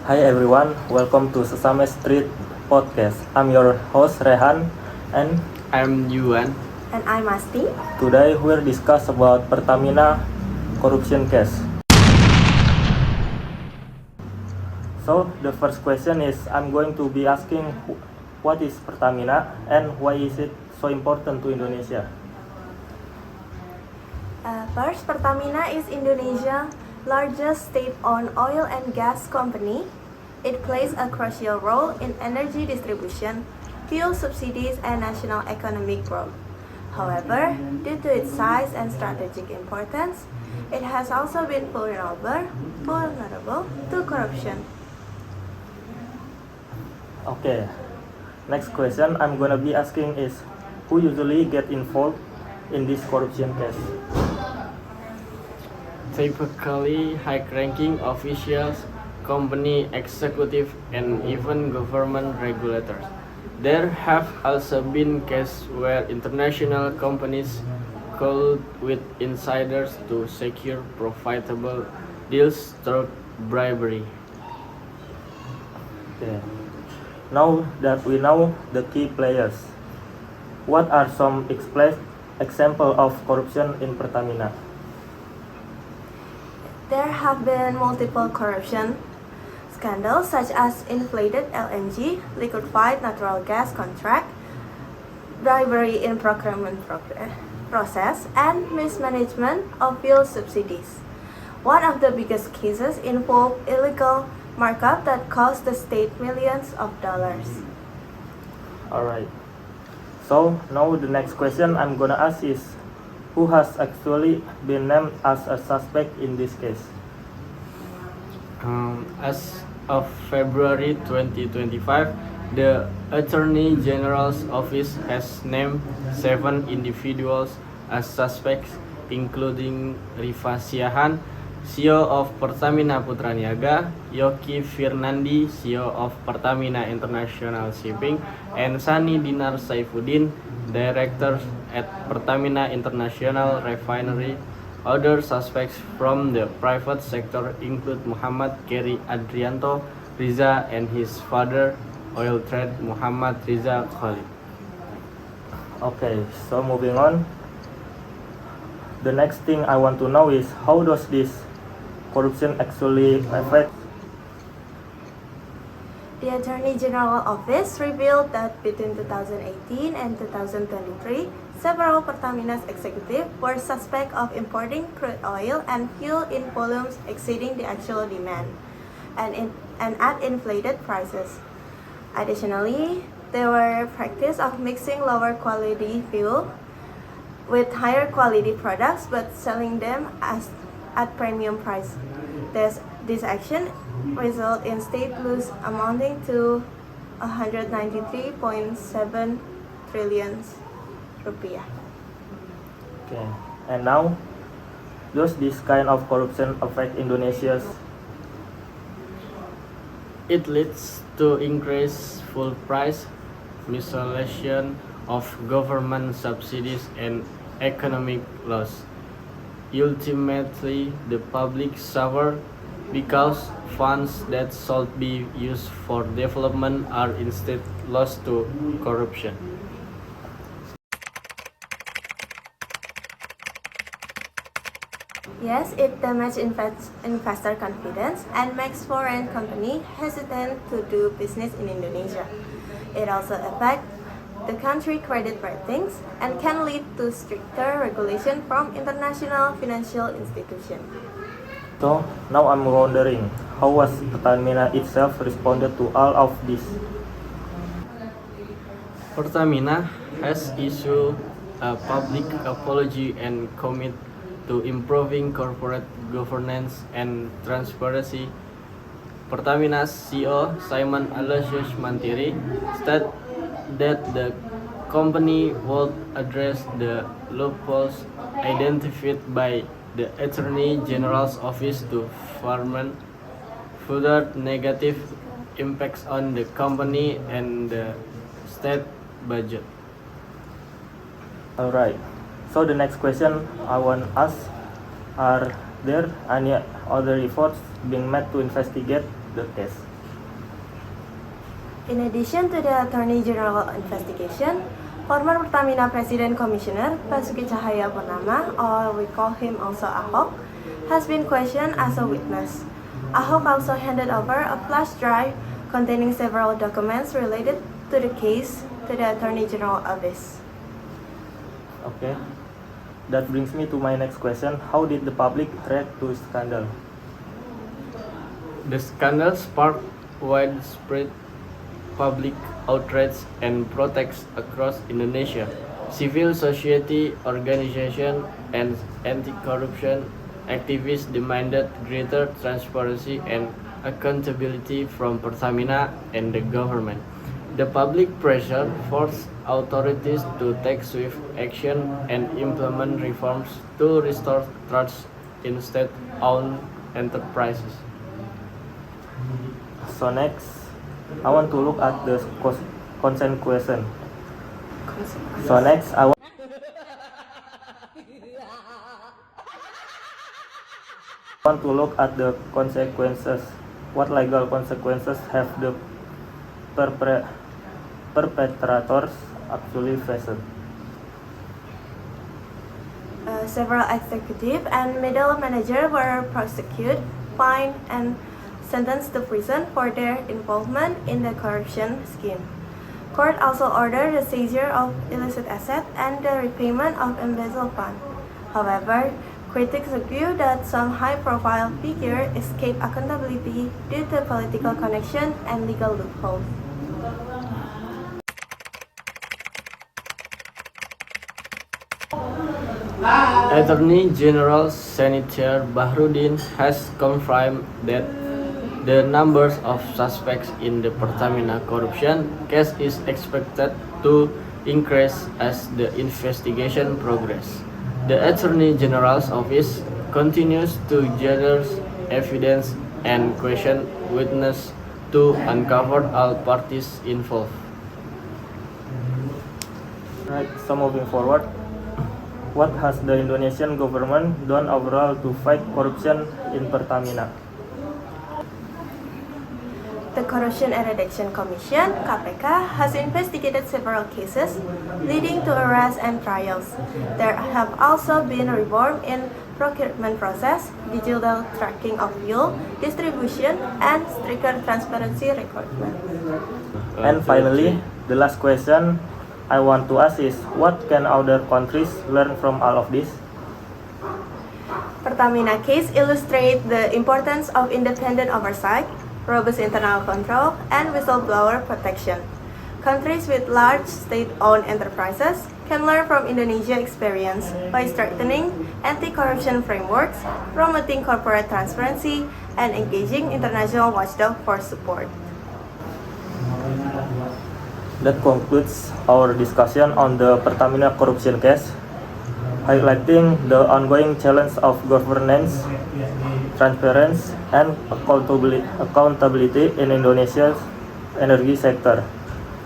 Hi everyone, welcome to Sesame Street Podcast. I'm your host Rehan, and I'm Yuan. And I'm Asti. today we'll discuss about Pertamina corruption case. So the first question is, I'm going to be asking what is Pertamina and why is it so important to Indonesia? First, Pertamina is Indonesia's largest state-owned oil and gas company. It plays a crucial role in energy distribution, fuel subsidies, and national economic growth. However, due to its size and strategic importance, it has also been vulnerable to corruption. Okay, next question I'm gonna be asking is, who usually get involved in this corruption case? Typically, high-ranking officials, company executive, and even government regulators. There have also been cases where international companies colluded with insiders to secure profitable deals through bribery. Okay. Now that we know the key players, what are some examples of corruption in Pertamina? There have been multiple corruption scandals such as inflated LNG, liquefied natural gas contract, bribery in procurement process, and mismanagement of fuel subsidies. One of the biggest cases involved illegal markup that cost the state millions of dollars. Alright. So now the next question I'm gonna ask is, who has actually been named as a suspect in this case? As of February 2025, the Attorney General's office has named 7 individuals as suspects, including Rifa Siahan, CEO of Pertamina Putra Niaga, Yoki Firnandi, CEO of Pertamina International Shipping, and Sani Dinar Saifuddin, Director at Pertamina International Refinery. Other suspects from the private sector include Muhammad Keri Adrianto Riza and his father, oil trade Muhammad Riza Khalid. Okay, so moving on. The next thing I want to know is, how does this corruption actually affect? The Attorney General Office revealed that between 2018 and 2023, several Pertamina's executives were suspect of importing crude oil and fuel in volumes exceeding the actual demand and at inflated prices. Additionally, there were practice of mixing lower quality fuel with higher quality products but selling them at premium price. This action result in state loss amounting to 193.7 trillion rupiah. Okay, and now, does this kind of corruption affect Indonesia's? It leads to increased fuel price, misalignment of government subsidies, and economic loss. Ultimately, the public suffer because funds that should be used for development are instead lost to corruption. Yes, it damages investor confidence and makes foreign companies hesitant to do business in Indonesia. It also affects the country credit ratings and can lead to stricter regulation from international financial institutions. So now I'm wondering, how was Pertamina itself responded to all of this? Pertamina has issued a public apology and commit to improving corporate governance and transparency. Pertamina's CEO Simon Aloysius Mantiri stated that the company would address the loopholes identified by the Attorney General's office to prevent further negative impacts on the company and the state budget. Alright, so the next question I want to ask, are there any other efforts being made to investigate the case? In addition to the Attorney General investigation, former Pertamina President Commissioner Basuki Cahayapurnama, or we call him also Ahok, has been questioned as a witness. Ahok also handed over a flash drive containing several documents related to the case to the Attorney General office. Okay. That brings me to my next question. How did the public react to the scandal? The scandal sparked widespread public outrage and protests across Indonesia. Civil society organizations and anti-corruption activists demanded greater transparency and accountability from Pertamina and the government. The public pressure forced authorities to take swift action and implement reforms to restore trust in state-owned enterprises. So next, I want to look at the consent question. So next, I want to look at the consequences. What legal consequences have the perpetrators actually faced? Several executive and middle managers were prosecuted, fined, and sentenced to prison for their involvement in the corruption scheme. Court also ordered the seizure of illicit assets and the repayment of embezzled funds. However, critics argue that some high-profile figures escaped accountability due to political connections and legal loopholes. Attorney General Senator Bahrudin has confirmed that the numbers of suspects in the Pertamina corruption case is expected to increase as the investigation progresses. The Attorney General's office continues to gather evidence and question witnesses to uncover all parties involved. Right, so moving forward, what has the Indonesian government done overall to fight corruption in Pertamina? The Corruption and Reduction Commission (KPK) has investigated several cases, leading to arrests and trials. There have also been reform in procurement process, digital tracking of fuel distribution, and stricter transparency requirement. And finally, the last question I want to ask is, what can other countries learn from all of this? Pertamina case illustrates the importance of independent oversight, robust internal control, and whistleblower protection. Countries with large state-owned enterprises can learn from Indonesia's experience by strengthening anti-corruption frameworks, promoting corporate transparency, and engaging international watchdogs for support. That concludes our discussion on the Pertamina corruption case, highlighting the ongoing challenge of governance, transparency, and accountability in Indonesia's energy sector.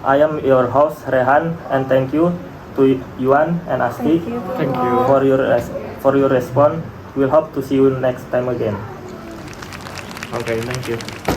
I am your host Rehan, and thank you to Yuan and Asti Thank you. for your response. We'll hope to see you next time again. Okay, thank you.